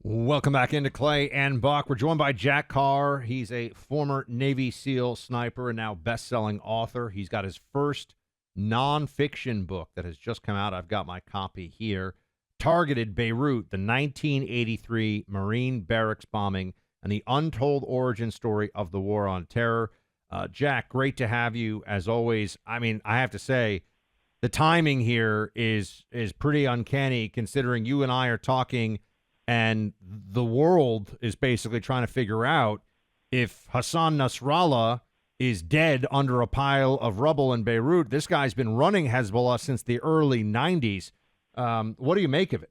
Welcome back into Clay and Buck. We're joined by Jack Carr. He's a former Navy SEAL sniper and now best-selling author. He's got his first nonfiction book that has just come out. I've got my copy here. Targeted Beirut, the 1983 Marine barracks bombing and the untold origin story of the War on Terror. Jack, great to have you as always. I mean, I have to say, the timing here is pretty uncanny considering you and I are talking and the world is basically trying to figure out if Hassan Nasrallah is dead under a pile of rubble in Beirut. This guy's been running Hezbollah since the early 90s. What do you make of it?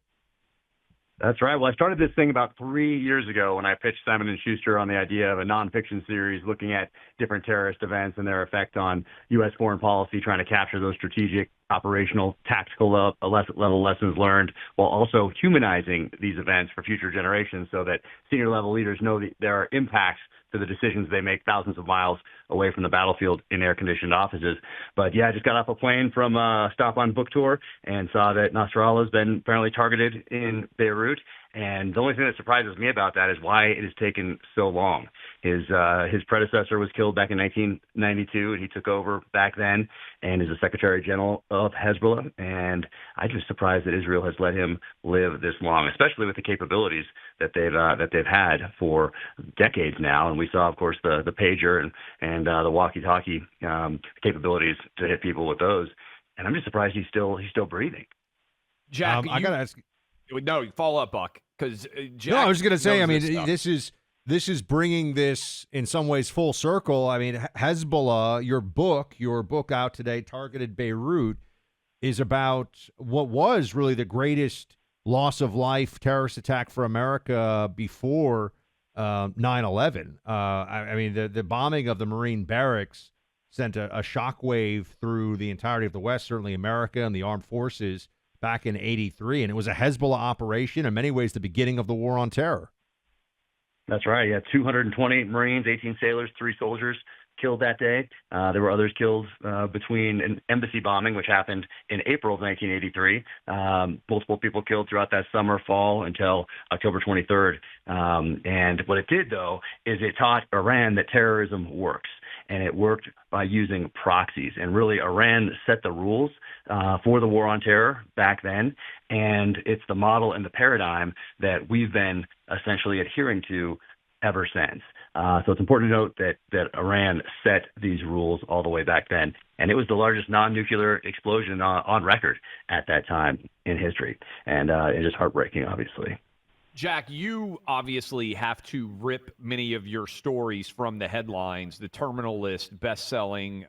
That's right. Well, I started this thing about 3 years ago when I pitched Simon & Schuster on the idea of a nonfiction series looking at different terrorist events and their effect on U.S. foreign policy, trying to capture those strategic, operational, tactical level lessons learned, while also humanizing these events for future generations so that senior level leaders know that there are impacts to the decisions they make thousands of miles away from the battlefield in air-conditioned offices. But yeah, I just got off a plane from a stop on book tour and saw that Nasrallah has been apparently targeted in Beirut. And the only thing that surprises me about that is why it has taken so long. His predecessor was killed back in 1992, and he took over back then and is the Secretary General of Hezbollah. And I'm just surprised that Israel has let him live this long, especially with the capabilities that they've had for decades now. And we saw, of course, the pager and the walkie-talkie capabilities to hit people with those. And I'm just surprised he's still breathing. Jack, I got to ask. No, follow up, Buck, because Jack. No, I was going to say. I mean, this is bringing this in some ways full circle. I mean, Hezbollah, your book out today, Targeted Beirut, is about what was really the greatest loss of life terrorist attack for America before 9/11. I mean, the bombing of the Marine barracks sent a shockwave through the entirety of the West, certainly America and the armed forces back in 83. And it was a Hezbollah operation, in many ways the beginning of the War on Terror. That's right. Yeah, 220 Marines, 18 sailors, 3 soldiers killed that day. There were others killed between an embassy bombing, which happened in April of 1983. Multiple people killed throughout that summer, fall until October 23rd. And what it did, though, is it taught Iran that terrorism works. And it worked by using proxies. And really, Iran set the rules for the War on Terror back then. And it's the model and the paradigm that we've been essentially adhering to ever since. So it's important to note that Iran set these rules all the way back then. And it was the largest non-nuclear explosion on record at that time in history. And it's just heartbreaking, obviously. Jack, you obviously have to rip many of your stories from the headlines, the Terminal List best-selling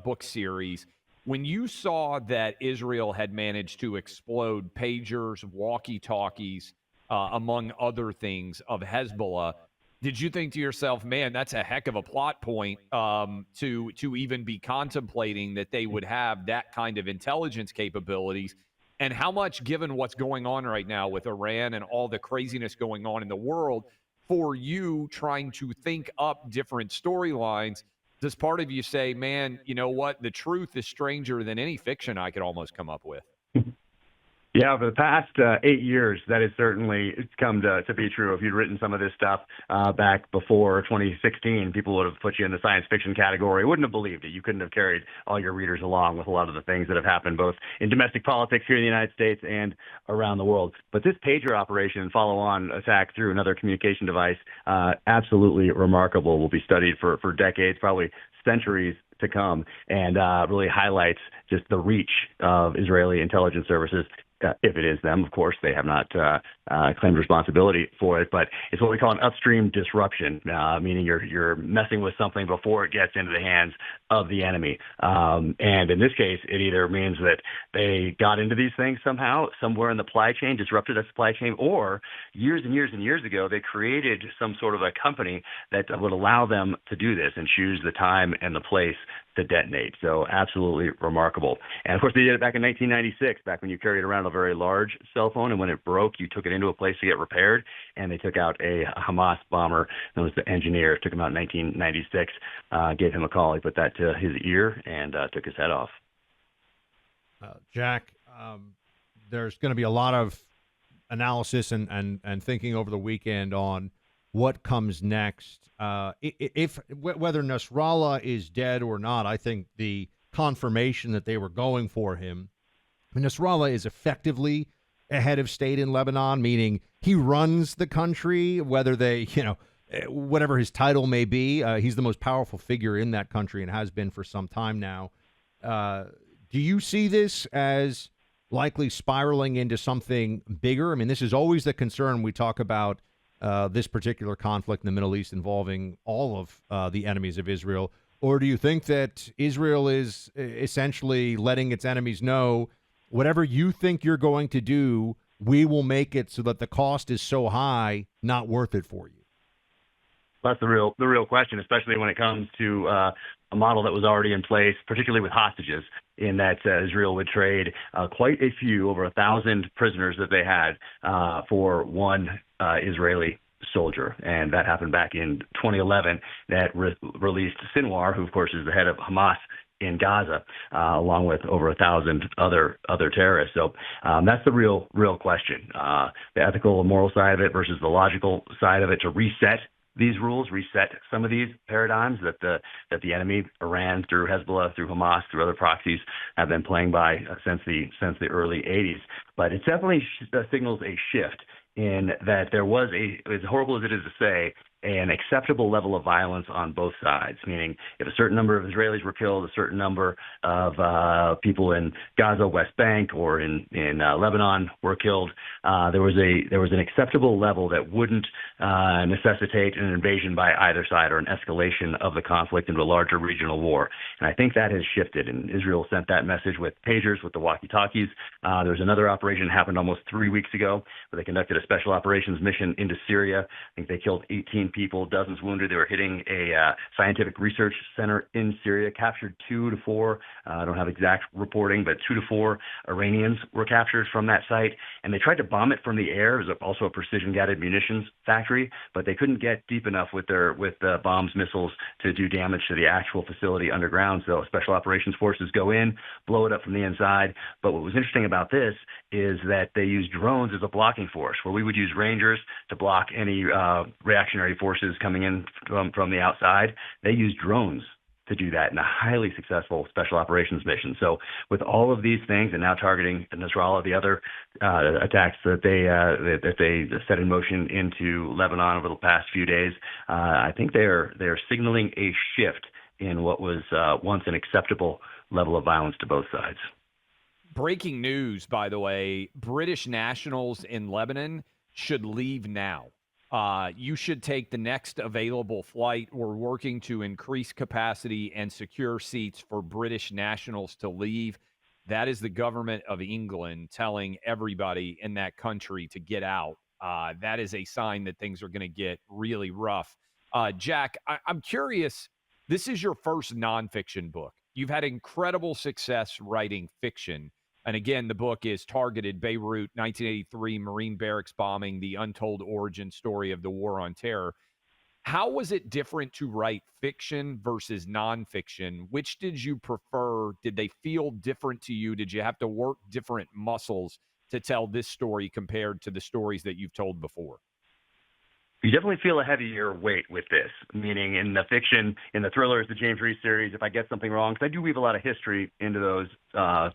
book series. When you saw that Israel had managed to explode pagers, walkie-talkies, among other things, of Hezbollah, did you think to yourself, man, that's a heck of a plot point to even be contemplating that they would have that kind of intelligence capabilities? And how much, given what's going on right now with Iran and all the craziness going on in the world, for you trying to think up different storylines, does part of you say, man, you know what? The truth is stranger than any fiction I could almost come up with? Yeah, for the past 8 years, that has certainly come to be true. If you'd written some of this stuff back before 2016, people would have put you in the science fiction category. Wouldn't have believed it. You couldn't have carried all your readers along with a lot of the things that have happened both in domestic politics here in the United States and around the world. But this pager operation and follow-on attack through another communication device, absolutely remarkable, will be studied for decades, probably centuries to come, and really highlights just the reach of Israeli intelligence services. If it is them, of course, they have not claimed responsibility for it, but it's what we call an upstream disruption, meaning you're messing with something before it gets into the hands of the enemy. And in this case, it either means that they got into these things somehow, somewhere in the supply chain, disrupted a supply chain, or years and years and years ago, they created some sort of a company that would allow them to do this and choose the time and the place to detonate. So absolutely remarkable. And of course, they did it back in 1996, back when you carried around a very large cell phone, and when it broke, you took it into a place to get repaired, and they took out a Hamas bomber known as the engineer. Took him out in 1996, gave him a call. He put that to his ear and took his head off. Jack, there's going to be a lot of analysis and thinking over the weekend on what comes next. If whether Nasrallah is dead or not, I think the confirmation that they were going for him. I mean, Nasrallah is effectively a head of state in Lebanon, meaning he runs the country, whether they, whatever his title may be. He's the most powerful figure in that country and has been for some time now. Do you see this as likely spiraling into something bigger? I mean, this is always the concern we talk about this particular conflict in the Middle East involving all of the enemies of Israel. Or do you think that Israel is essentially letting its enemies know, whatever you think you're going to do, we will make it so that the cost is so high, not worth it for you? That's the real question, especially when it comes to a model that was already in place, particularly with hostages, in that Israel would trade quite a few, over 1,000 prisoners that they had for one Israeli soldier. And that happened back in 2011. That released Sinwar, who, of course, is the head of Hamas in Gaza, along with over 1,000 other terrorists. So that's the real question: the ethical and moral side of it versus the logical side of it. To reset these rules, reset some of these paradigms that the enemy, Iran, through Hezbollah, through Hamas, through other proxies, have been playing by since the early 80s. But it definitely signals a shift in that there was as horrible as it is to say, an acceptable level of violence on both sides, meaning if a certain number of Israelis were killed, a certain number of people in Gaza, West Bank, or in Lebanon were killed, there was an acceptable level that wouldn't necessitate an invasion by either side or an escalation of the conflict into a larger regional war. And I think that has shifted, and Israel sent that message with pagers, with the walkie-talkies. There was another operation that happened almost 3 weeks ago where they conducted a special operations mission into Syria. I think they killed 18 people, dozens wounded. They were hitting a scientific research center in Syria, captured 2 to 4, I don't have exact reporting, but 2 to 4 Iranians were captured from that site. And they tried to bomb it from the air. It was also a precision-guided munitions factory, but they couldn't get deep enough with the bombs, missiles to do damage to the actual facility underground. So special operations forces go in, blow it up from the inside. But what was interesting about this is that they used drones as a blocking force, where we would use Rangers to block any reactionary forces coming in from the outside. They used drones to do that in a highly successful special operations mission. So with all of these things, and now targeting Nasrallah, the other attacks that they set in motion into Lebanon over the past few days, I think they're signaling a shift in what was once an acceptable level of violence to both sides. Breaking news, by the way, British nationals in Lebanon should leave now. You should take the next available flight. We're working to increase capacity and secure seats for British nationals to leave. That is the government of England telling everybody in that country to get out. That is a sign that things are going to get really rough. Jack, I'm curious. This is your first nonfiction book. You've had incredible success writing fiction. And again, the book is targeted Beirut, 1983, Marine barracks bombing, the untold origin story of the war on terror. How was it different to write fiction versus nonfiction? Which did you prefer? Did they feel different to you? Did you have to work different muscles to tell this story compared to the stories that you've told before? You definitely feel a heavier weight with this, meaning in the fiction, in the thrillers, the James Reese series, if I get something wrong, because I do weave a lot of history into those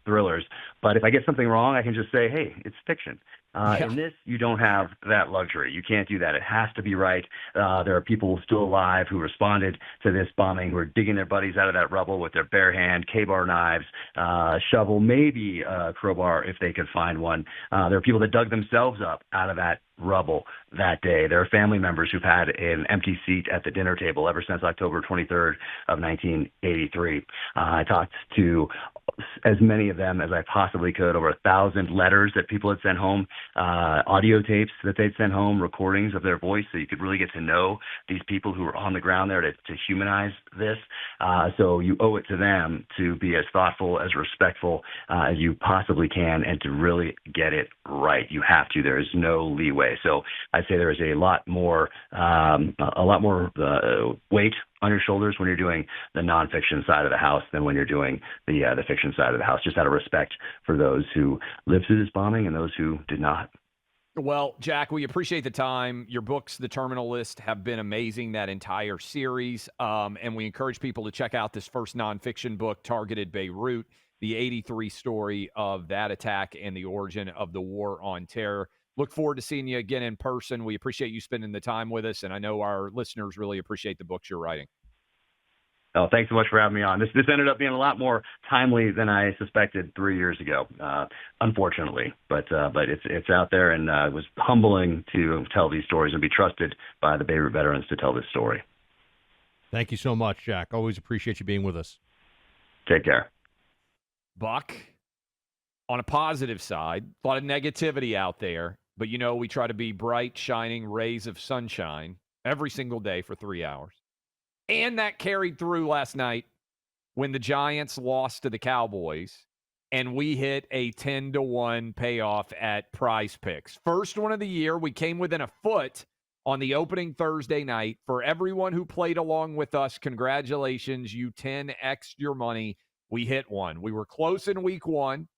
thrillers, but if I get something wrong, I can just say, hey, it's fiction. In this, you don't have that luxury. You can't do that. It has to be right. There are people still alive who responded to this bombing, who are digging their buddies out of that rubble with their bare hand, K-bar knives, shovel, maybe a crowbar if they could find one. There are people that dug themselves up out of that rubble that day. There are family members who've had an empty seat at the dinner table ever since October 23rd of 1983. I talked to as many of them as I possibly could, over 1,000 letters that people had sent home, audio tapes that they'd sent home, recordings of their voice, so you could really get to know these people who were on the ground there to humanize this. So you owe it to them to be as thoughtful, as respectful as you possibly can, and to really get it right. You have to. There is no leeway. So I'd say there is a lot more weight on your shoulders when you're doing the nonfiction side of the house than when you're doing the fiction side of the house, just out of respect for those who lived through this bombing and those who did not. Well, Jack, we appreciate the time. Your books, The Terminal List, have been amazing, that entire series. And we encourage people to check out this first nonfiction book, Targeted Beirut, the 83 story of that attack and the origin of the war on terror. Look forward to seeing you again in person. We appreciate you spending the time with us, and I know our listeners really appreciate the books you're writing. Oh, thanks so much for having me on. This ended up being a lot more timely than I suspected 3 years ago, unfortunately. But it's out there, and it was humbling to tell these stories and be trusted by the Beirut veterans to tell this story. Thank you so much, Jack. Always appreciate you being with us. Take care. Buck, on a positive side, a lot of negativity out there, but we try to be bright, shining rays of sunshine every single day for 3 hours. And that carried through last night when the Giants lost to the Cowboys and we hit a 10-1 payoff at Prize Picks. First one of the year. We came within a foot on the opening Thursday night. For everyone who played along with us, congratulations. You 10x'd your money. We hit one. We were close in week 1.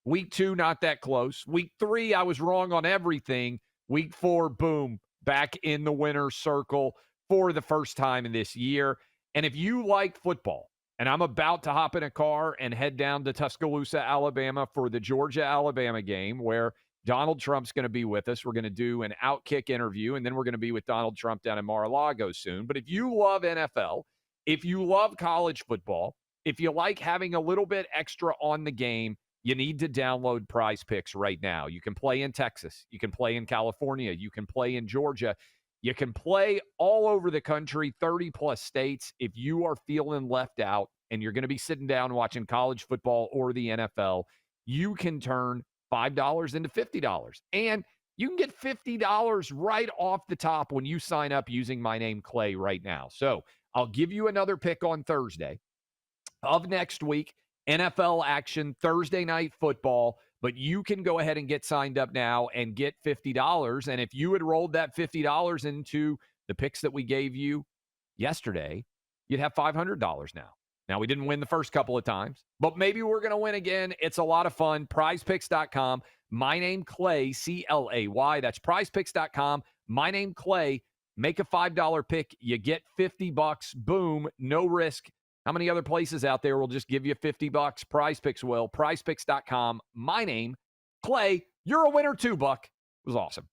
Week 2, not that close. Week 3, I was wrong on everything. Week 4, boom, back in the winner's circle for the first time in this year. And if you like football, and I'm about to hop in a car and head down to Tuscaloosa, Alabama for the Georgia-Alabama game where Donald Trump's going to be with us. We're going to do an Outkick interview, and then we're going to be with Donald Trump down in Mar-a-Lago soon. But if you love NFL, if you love college football, if you like having a little bit extra on the game, you need to download Prize Picks right now. You can play in Texas. You can play in California. You can play in Georgia. You can play all over the country, 30-plus states. If you are feeling left out and you're going to be sitting down watching college football or the NFL, you can turn $5 into $50. And you can get $50 right off the top when you sign up using my name, Clay, right now. So I'll give you another pick on Thursday of next week. NFL action, Thursday night football, but you can go ahead and get signed up now and get $50. And if you had rolled that $50 into the picks that we gave you yesterday, you'd have $500 now. Now, we didn't win the first couple of times, but maybe we're going to win again. It's a lot of fun. PrizePicks.com. My name, Clay, C-L-A-Y. That's PrizePicks.com. My name, Clay. Make a $5 pick. You get $50. Boom. No risk. How many other places out there will just give you $50? Prize Picks will. PrizePicks.com. My name, Clay. You're a winner too, Buck. It was awesome.